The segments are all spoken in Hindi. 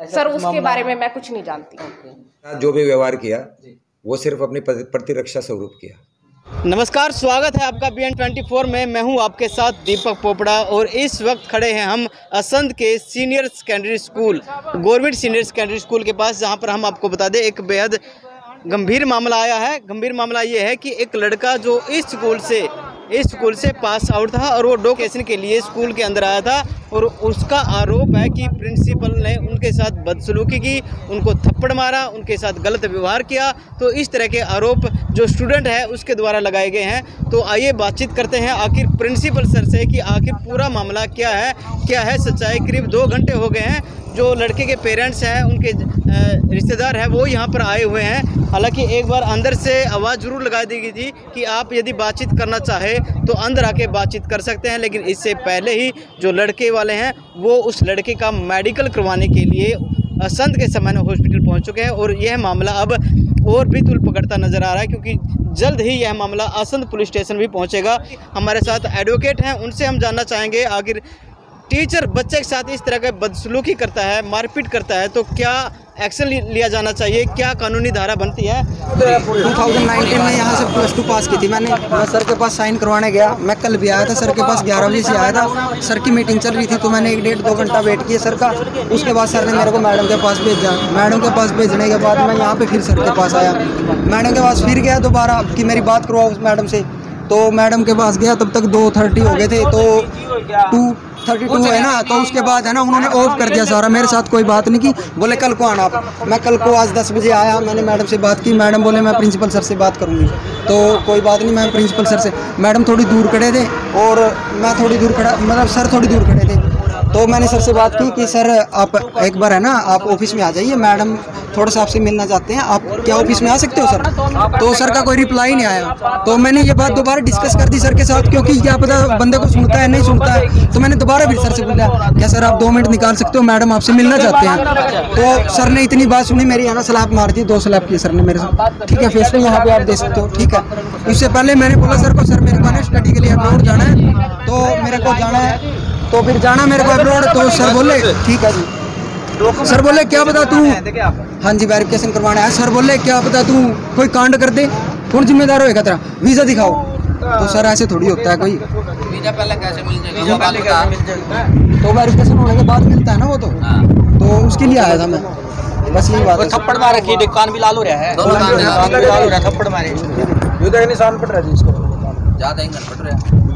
सर उसके बारे में मैं कुछ नहीं जानती। जो भी व्यवहार किया वो सिर्फ अपनी प्रतिरक्षा स्वरूप किया। नमस्कार, स्वागत है आपका BN24 में। मैं हूं आपके साथ दीपक पोपड़ा और इस वक्त खड़े हैं हम असंध के senior secondary school, government senior secondary school के पास, जहां पर हम आपको बता दें एक बेहद गंभीर मामला आया है। गंभीर मामला ये है कि एक लड़का जो इस स्कूल से पास आउट था और वो डोकेशन के लिए स्कूल के अंदर आया था और उसका आरोप है कि प्रिंसिपल ने उनके साथ बदसलूकी की, उनको थप्पड़ मारा, उनके साथ गलत व्यवहार किया। तो इस तरह के आरोप जो स्टूडेंट है उसके द्वारा लगाए गए हैं। तो आइए बातचीत करते हैं आखिर प्रिंसिपल सर से कि आखिर पूरा मामला क्या है सच्चाई। करीब 2 घंटे हो गए हैं। जो लड़के के पेरेंट्स हैं, उनके रिश्तेदार हैं, वो यहाँ पर आए हुए हैं। हालांकि एक बार अंदर से आवाज़ ज़रूर लगा दी गई थी कि आप यदि बातचीत करना चाहें तो अंदर आके बातचीत कर सकते हैं, लेकिन इससे पहले ही जो लड़के वाले हैं वो उस लड़के का मेडिकल करवाने के लिए असंध के समय में हॉस्पिटल पहुँच चुके हैं। और यह मामला अब और भी तुल पकड़ता नज़र आ रहा है, क्योंकि जल्द ही यह मामला असंध पुलिस स्टेशन भी पहुँचेगा। हमारे साथ एडवोकेट हैं, उनसे हम जानना चाहेंगे आखिर टीचर बच्चे के साथ इस तरह का बदसलूकी करता है, मारपीट करता है, तो क्या एक्शन लिया जाना चाहिए, क्या कानूनी धारा बनती है। 2019 में यहाँ से +2 पास की थी मैं सर के पास साइन करवाने गया। मैं कल भी आया था सर के पास, 11 बजे से आया था। सर की मीटिंग चल रही थी तो मैंने 1-1.5-2 घंटा वेट किया सर का। उसके बाद सर ने मेरे को मैडम के पास भेजा। मैडम के पास भेजने के बाद मैं यहाँ पे फिर सर के पास आया। मैडम के पास फिर गया दोबारा कि मेरी बात करवाओ उस मैडम से। तो मैडम के पास गया, तब तक 2:30 हो गए थे। तो 2:32 है ना, तो उसके बाद है ना उन्होंने ऑफ कर दिया सारा। मेरे साथ कोई बात नहीं की, बोले कल को आना आप। मैं कल को आज 10 बजे आया, मैंने मैडम से बात की। मैडम बोले मैं प्रिंसिपल सर से बात करूँगी। तो कोई बात नहीं, मैं प्रिंसिपल सर से, मैडम थोड़ी दूर खड़े थे और मैं थोड़ी दूर खड़ा, मतलब सर थोड़ी दूर खड़े थे। तो मैंने सर से बात की कि सर आप एक बार है ना आप ऑफिस में आ जाइए, मैडम थोड़ा सा आपसे मिलना चाहते हैं, आप क्या ऑफिस में आ सकते हो सर। तो सर का कोई रिप्लाई नहीं आया। तो मैंने ये बात दोबारा डिस्कस कर दी सर के साथ, क्योंकि क्या पता बंदे को सुनता है नहीं सुनता है। तो मैंने दोबारा फिर सर से बोला क्या सर आप 2 मिनट निकाल सकते हो, मैडम आपसे मिलना चाहते हैं। तो सर ने इतनी बात सुनी मेरी, है ना स्लैप मार दी, 2 स्लैप किए सर ने मेरे साथ। ठीक है, फेस पे यहाँ पे आप दे सकते हो, ठीक है। इससे पहले मैंने बोला सर को, सर मेरे को ना स्टडी के लिए अब्रॉड जाना है, तो मेरे को जाना है, तो फिर जाना मेरे को अब्रॉड। तो सर बोले ठीक है जी। सर बोले क्या पता तू, हाँ जी वेरिफिकेशन करवाना है। सर बोले क्या पता तू कोई कांड कर दे, कौन जिम्मेदार होएगा तेरा, वीज़ा दिखाओ। तो सर ऐसे थोड़ी होता है, कोई वीज़ा पहले कैसे मिल जाएगा, तो वेरिफिकेशन होने के बाद मिलता है ना वो। तो उसके लिए आया था मैं, बस यही बात है। थप्पड़ मारे की कान भी लाल हो रहा है, थप्पड़ मारे निशान पड़ रहा है जिसको ज्यादा इंजन पड़ रहा है।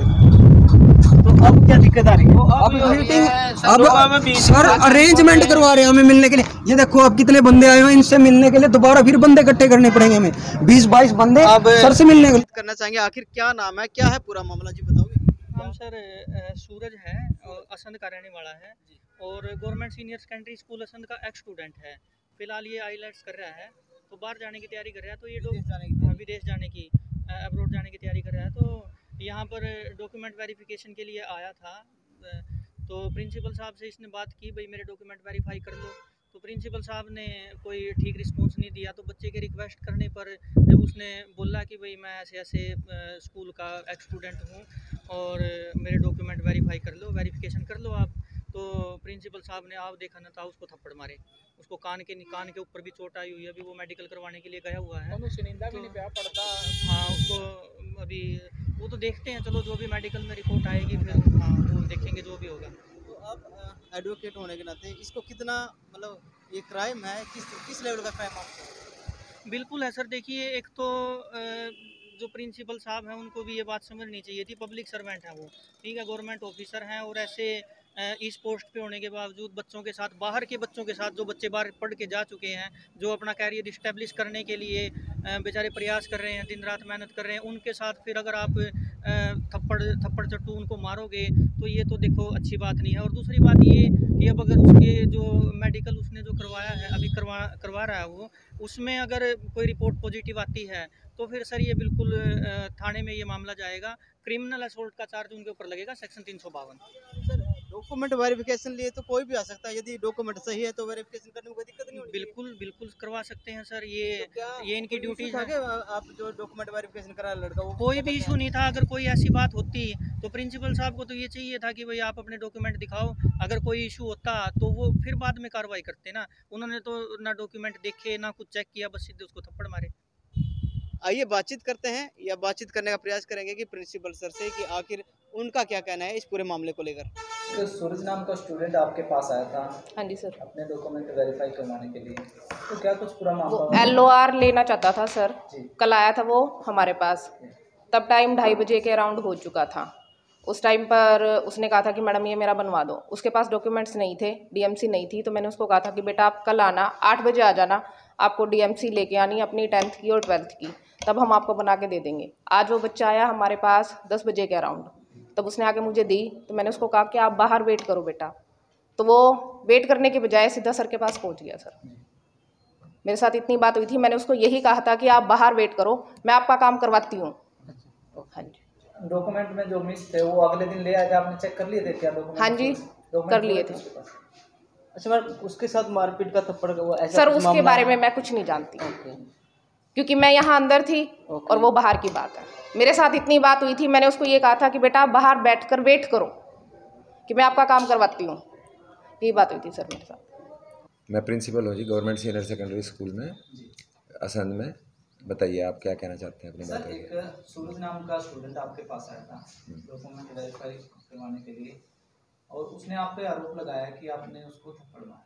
अब क्या दिक्कत आ रही है? अब मीटिंग, अब सर अरेंजमेंट करवा रहे हैं हमें मिलने के लिए। ये देखो अब कितने बंदे आए हुए हैं, इनसे मिलने के लिए दोबारा फिर बंदे इकट्ठे करने पड़ेंगे हमें, 20-22 बंदे अब सर से मिलने के लिए करना चाहेंगे। आखिर क्या नाम है, क्या है पूरा मामला जी बताओगे। हम सर सूरज है और असंध का रहने वाला है और government senior secondary school Assandh का एक्स स्टूडेंट है। फिलहाल ये आईलेट्स कर रहा है, तो बाहर जाने की तैयारी कर रहा है। तो ये लोग विदेश जाने की, अब्रॉड जाने की तैयारी कर रहा है। तो यहाँ पर डॉक्यूमेंट वेरिफिकेशन के लिए आया था। तो प्रिंसिपल साहब से इसने बात की, भाई मेरे डॉक्यूमेंट वेरीफाई कर लो। तो प्रिंसिपल साहब ने कोई ठीक रिस्पॉन्स नहीं दिया। तो बच्चे के रिक्वेस्ट करने पर जब उसने बोला कि भाई मैं ऐसे ऐसे स्कूल का एक्स स्टूडेंट हूँ और मेरे डॉक्यूमेंट वेरीफाई कर लो, वेरिफिकेशन कर लो आप, तो प्रिंसिपल साहब ने आप देखा ना था उसको थप्पड़ मारे। उसको कान के ऊपर भी चोट आई हुई है। अभी वो मेडिकल करवाने के लिए गया हुआ है। तो हाँ, उसको अभी वो तो देखते हैं, चलो जो भी मेडिकल में रिपोर्ट आएगी फिर हाँ वो देखेंगे जो भी होगा। तो अब एडवोकेट होने के नाते इसको कितना, मतलब ये क्राइम है, किस लेवल का क्राइम आपको? बिल्कुल है सर। देखिए, एक तो जो प्रिंसिपल साहब हैं उनको भी ये बात समझनी चाहिए थी, पब्लिक सर्वेंट हैं वो, ठीक है, गवर्नमेंट ऑफिसर हैं, और ऐसे इस पोस्ट पे होने के बावजूद बच्चों के साथ, बाहर के बच्चों के साथ, जो बच्चे बाहर पढ़ के जा चुके हैं, जो अपना कैरियर इस्टेब्लिश करने के लिए बेचारे प्रयास कर रहे हैं, दिन रात मेहनत कर रहे हैं, उनके साथ फिर अगर आप थप्पड़ चट्टू उनको मारोगे तो ये तो देखो अच्छी बात नहीं है। और दूसरी बात ये कि अब अगर उसके जो मेडिकल उसने जो करवाया है, अभी करवा रहा है वो, उसमें अगर कोई रिपोर्ट पॉजिटिव आती है तो फिर सर ये बिल्कुल थाने में ये मामला जाएगा, क्रिमिनल असॉल्ट का चार्ज उनके ऊपर लगेगा, सेक्शन 352। सर डॉक्यूमेंट वेरिफिकेशन लिए तो कोई भी आ सकता है, यदि डॉक्यूमेंट सही है तो वेरिफिकेशन करने में कोई दिक्कत नहीं होगी। बिल्कुल बिल्कुल करवा सकते हैं सर, ये इनकी ड्यूटी था है। कि आप जो डॉक्यूमेंट वेरिफिकेशन करा लड़का वो कोई भी इशू नहीं था। अगर कोई ऐसी बात होती तो प्रिंसिपल साहब को तो ये चाहिए था कि भाई आप अपने डॉक्यूमेंट दिखाओ। अगर कोई इशू होता तो वो फिर बाद में कार्रवाई करते ना। उन्होंने तो ना डॉक्यूमेंट देखे ना कुछ चेक किया, बस सीधे उसको थप्पड़ मारे। आइए बातचीत करते हैं या बातचीत करने का प्रयास करेंगे कि प्रिंसिपल सर से कि आखिर उनका क्या कहना है इस पूरे मामले को लेकर। तो सूरज नाम का स्टूडेंट आपके पास आया था हाँ जी सर। अपने डॉक्यूमेंट वेरीफाई करवाने के लिए, तो क्या कुछ पूरा मामला वो हुआ? LOR लेना चाहता था सर। जी। कल आया था वो हमारे पास, तब टाइम 2:30 बजे के अराउंड हो चुका था। उस टाइम पर उसने कहा था कि मैडम ये मेरा बनवा दो। उसके पास डॉक्यूमेंट्स नहीं थे, DMC नहीं थी, तो मैंने उसको कहा था कि बेटा आप कल आना 8 बजे आ जाना, आपको DMC लेके आनी अपनी 10th की और 12th की, तब हम आपको बना के दे देंगे। आज वो बच्चा आया हमारे पास 10 बजे के अराउंड, तब उसने आके मुझे दी, तो मैंने उसको कहा कि आप बाहर वेट करो बेटा, तो वो वेट करने के बजाय सीधा सर के पास पहुंच गया। सर मेरे साथ इतनी बात हुई थी, मैंने उसको यही कहा था कि आप बाहर वेट करो, मैं आपका काम करवाती हूँ। हाँ जी। डॉक्यूमेंट में जो मिस थे वो अगले दिन ले आए थे, आपने चेक कर लिए थे क्या डॉक्यूमेंट? हाँ जी, कर लिए थे। अच्छा मैम, उसके साथ मारपीट का थप्पड़ का वो ऐसा सर कुछ उसके मामला बारे है? में मैं कुछ नहीं जानती, क्योंकि मैं यहाँ अंदर थी और वो बाहर की बात है। मेरे साथ इतनी बात हुई थी, मैंने उसको ये कहा था कि बेटा आप बाहर बैठकर वेट करो कि मैं आपका काम करवाती हूँ। यही बात हुई थी सर मेरे साथ। मैं प्रिंसिपल हूँ जी गवर्नमेंट सीनियर सेकेंडरी स्कूल में असंध में। बताइए आप क्या कहना चाहते हैं अपनी बात सर, में? एक सूरज नाम का स्टूडेंट आपके पास आया था डॉक्यूमेंट वेरीफाई करवाने के लिए, और उसने आप पे आरोप लगाया कि आपने उसको थप्पड़ मारा,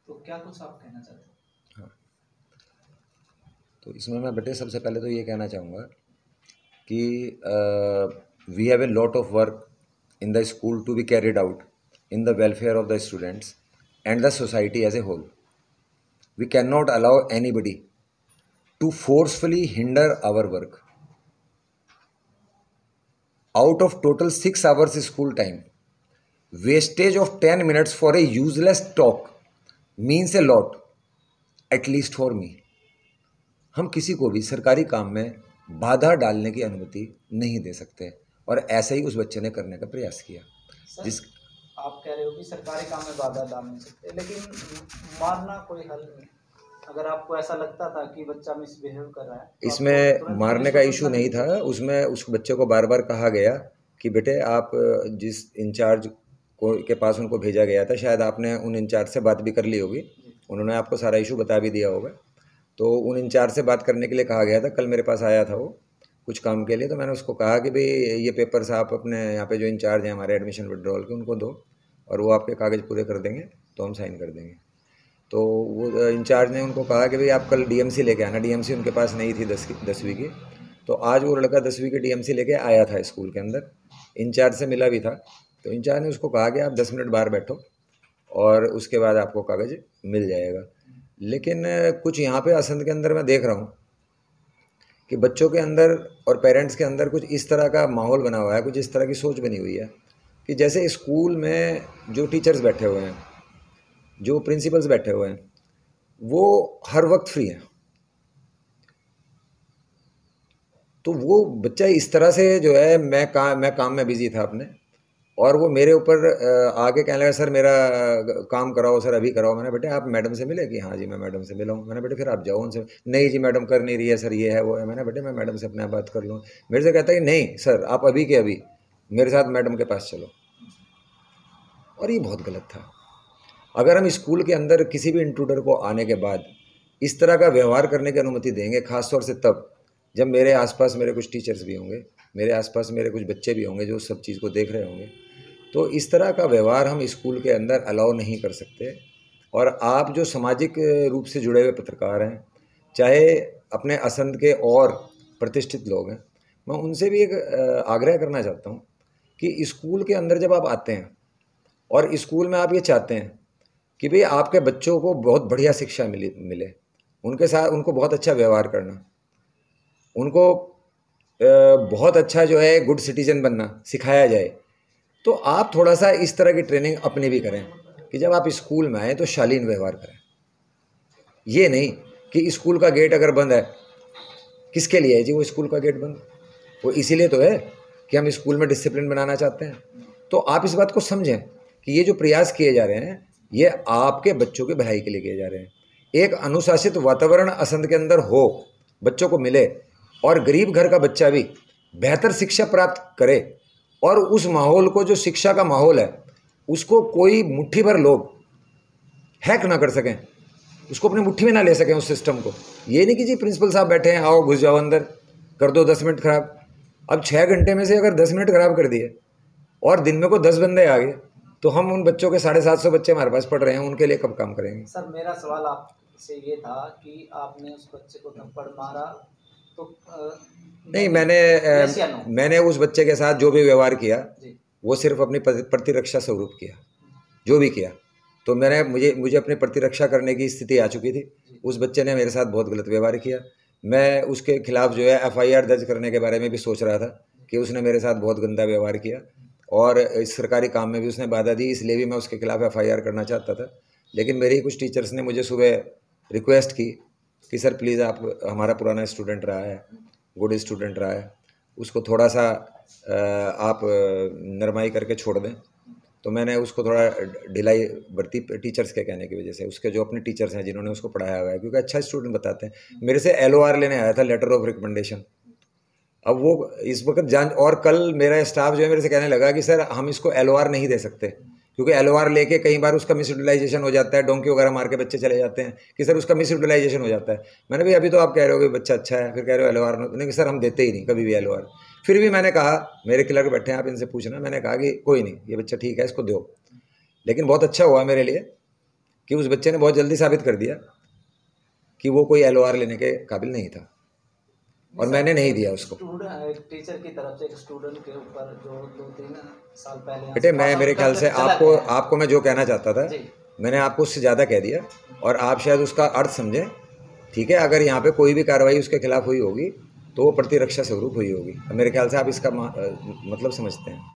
तो क्या कुछ आप कहना चाहते हैं? हाँ, तो इसमें मैं बेटे सबसे पहले तो ये कहना चाहूँगा कि we have a lot of work in the school to be carried out in the welfare of the students and the society as a whole. We cannot allow anybody to forcefully hinder our work. Out of total 6 hours school time, wastage of 10 minutes for a useless talk means a lot, at least for me. हम किसी को भी सरकारी काम में बाधा डालने की अनुमति नहीं दे सकते, और ऐसे ही उस बच्चे ने करने का प्रयास किया। जिस आप कह रहे हो कि सरकारी काम में बाधा डाल नहीं सकते, लेकिन मारना कोई हल नहीं। अगर आपको ऐसा लगता था कि बच्चा मिसबिहेव कर रहा है तो इसमें मारने का इशू नहीं था। उसमें उस बच्चे को बार बार कहा गया कि बेटे आप जिस इंचार्ज को के पास उनको भेजा गया था, शायद आपने उन इंचार्ज से बात भी कर ली होगी, उन्होंने आपको सारा इशू बता भी दिया होगा। तो उन इंचार्ज से बात करने के लिए कहा गया था। कल मेरे पास आया था वो कुछ काम के लिए, तो मैंने उसको कहा कि भाई ये पेपर्स आप अपने यहाँ पे जो इंचार्ज हैं हमारे एडमिशन विड्रॉल के उनको दो, और वो आपके कागज़ पूरे कर देंगे तो हम साइन कर देंगे। तो वो इंचार्ज ने उनको कहा कि भाई आप कल DMC लेके आना। DMC उनके पास नहीं थी 10वीं की। तो आज वो लड़का 10वीं की DMC लेके आया था स्कूल के अंदर, इंचार्ज से मिला भी था। तो इंचार्ज ने उसको कहा कि आप 10 मिनट बाहर बैठो और उसके बाद आपको कागज़ मिल जाएगा। लेकिन कुछ यहाँ पे असंध के अंदर मैं देख रहा हूँ कि बच्चों के अंदर और पेरेंट्स के अंदर कुछ इस तरह का माहौल बना हुआ है, कुछ इस तरह की सोच बनी हुई है कि जैसे स्कूल में जो टीचर्स बैठे हुए हैं, जो प्रिंसिपल्स बैठे हुए हैं, वो हर वक्त फ्री हैं। तो वो बच्चा इस तरह से जो है, मैं काम में बिजी था अपने, और वो मेरे ऊपर आके कहने लगा सर मेरा काम कराओ सर, अभी कराओ। मैंने बेटे आप मैडम से मिले? कि हाँ जी मैं मैडम से मिला हूँ। मैंने बेटे फिर आप जाओ उनसे। नहीं जी मैडम कर नहीं रही है सर, ये है वो है। मैंने बेटे मैं मैडम से अपने बात कर लूँ। मेरे से कहता है कि नहीं सर आप अभी के अभी मेरे साथ मैडम के पास चलो। और ये बहुत गलत था। अगर हम स्कूल के अंदर किसी भी इंट्रूडर को आने के बाद इस तरह का व्यवहार करने की अनुमति देंगे, ख़ासतौर से तब जब मेरे आसपास मेरे कुछ टीचर्स भी होंगे, मेरे आसपास मेरे कुछ बच्चे भी होंगे जो सब चीज़ को देख रहे होंगे, तो इस तरह का व्यवहार हम स्कूल के अंदर अलाउ नहीं कर सकते। और आप जो सामाजिक रूप से जुड़े हुए पत्रकार हैं, चाहे अपने असंध के और प्रतिष्ठित लोग हैं, मैं उनसे भी एक आग्रह करना चाहता हूँ कि स्कूल के अंदर जब आप आते हैं और स्कूल में आप ये चाहते हैं कि भाई आपके बच्चों को बहुत बढ़िया शिक्षा मिले, उनके साथ उनको बहुत अच्छा व्यवहार करना, उनको बहुत अच्छा जो है गुड सिटीजन बनना सिखाया जाए, तो आप थोड़ा सा इस तरह की ट्रेनिंग अपने भी करें कि जब आप स्कूल में आएँ तो शालीन व्यवहार करें। ये नहीं कि स्कूल का गेट अगर बंद है, किसके लिए है जी वो स्कूल का गेट बंद? वो इसीलिए तो है कि हम स्कूल में डिसिप्लिन बनाना चाहते हैं। तो आप इस बात को समझें कि ये जो प्रयास किए जा रहे हैं ये आपके बच्चों की भलाई के लिए किए जा रहे हैं। एक अनुशासित वातावरण असंध के अंदर हो, बच्चों को मिले और गरीब घर का बच्चा भी बेहतर शिक्षा प्राप्त करे और उस माहौल को, जो शिक्षा का माहौल है, उसको कोई मुट्ठी भर लोग हैक ना कर सकें, उसको अपनी मुट्ठी में ना ले सकें उस सिस्टम को। ये नहीं कि जी प्रिंसिपल साहब बैठे हैं, आओ घुस जाओ अंदर, कर दो 10 मिनट खराब। अब 6 घंटे में से अगर 10 मिनट खराब कर दिए और दिन में को 10 बंदे आ गए तो हम उन बच्चों के 750 बच्चे हमारे पास पढ़ रहे हैं, उनके लिए कब काम करेंगे? सर मेरा सवाल आपसे ये था कि आपने उस बच्चे को थप्पड़ मारा तो नहीं, मैंने उस बच्चे के साथ जो भी व्यवहार किया वो सिर्फ अपनी प्रतिरक्षा स्वरूप किया, जो भी किया। तो मुझे अपनी प्रतिरक्षा करने की स्थिति आ चुकी थी। उस बच्चे ने मेरे साथ बहुत गलत व्यवहार किया। मैं उसके खिलाफ जो है FIR दर्ज करने के बारे में भी सोच रहा था कि उसने मेरे साथ बहुत गंदा व्यवहार किया और इस सरकारी काम में भी उसने बाधा दी, इसलिए भी मैं उसके खिलाफ FIR करना चाहता था। लेकिन मेरे ही कुछ टीचर्स ने मुझे सुबह रिक्वेस्ट की कि सर प्लीज़, आप हमारा पुराना स्टूडेंट रहा है, गुड स्टूडेंट रहा है, उसको थोड़ा सा आप नरमाई करके छोड़ दें। तो मैंने उसको थोड़ा ढिलाई बरती टीचर्स के कहने की वजह से, उसके जो अपने टीचर्स हैं जिन्होंने उसको पढ़ाया हुआ है, क्योंकि अच्छा स्टूडेंट बताते हैं। मेरे से LOR लेने आया था, लेटर ऑफ रिकमेंडेशन। अब वो इस वक्त जान, और कल मेरा स्टाफ जो है मेरे से कहने लगा कि सर हम इसको LOR नहीं दे सकते, क्योंकि LOR लेके कई बार उसका मिस यूटिलाइजेशन हो जाता है, डोंकी वगैरह मार के बच्चे चले जाते हैं कि सर उसका मिस यूटिलाइजेशन हो जाता है। मैंने भाई अभी तो आप कह रहे हो कि बच्चा अच्छा है, फिर कह रहे हो LOR नहीं, कि सर हम देते ही नहीं कभी भी LOR। फिर भी मैंने कहा, मेरे क्लर्क बैठे हैं, आप इनसे पूछना, मैंने कहा कि कोई नहीं, ये बच्चा ठीक है, इसको दो। लेकिन बहुत अच्छा हुआ मेरे लिए कि उस बच्चे ने बहुत जल्दी साबित कर दिया कि वो कोई LOR लेने के काबिल नहीं था और मैंने नहीं दिया उसको। टीचर की तरफ से एक स्टूडेंट के ऊपर जो 2-3 साल पहले बेटे, मैं मेरे ख्याल से आपको मैं जो कहना चाहता था मैंने आपको उससे ज़्यादा कह दिया और आप शायद उसका अर्थ समझें। ठीक है, अगर यहाँ पे कोई भी कार्रवाई उसके खिलाफ हुई होगी तो वो प्रतिरक्षा स्वरूप हुई होगी। मेरे ख्याल से आप इसका मतलब समझते हैं।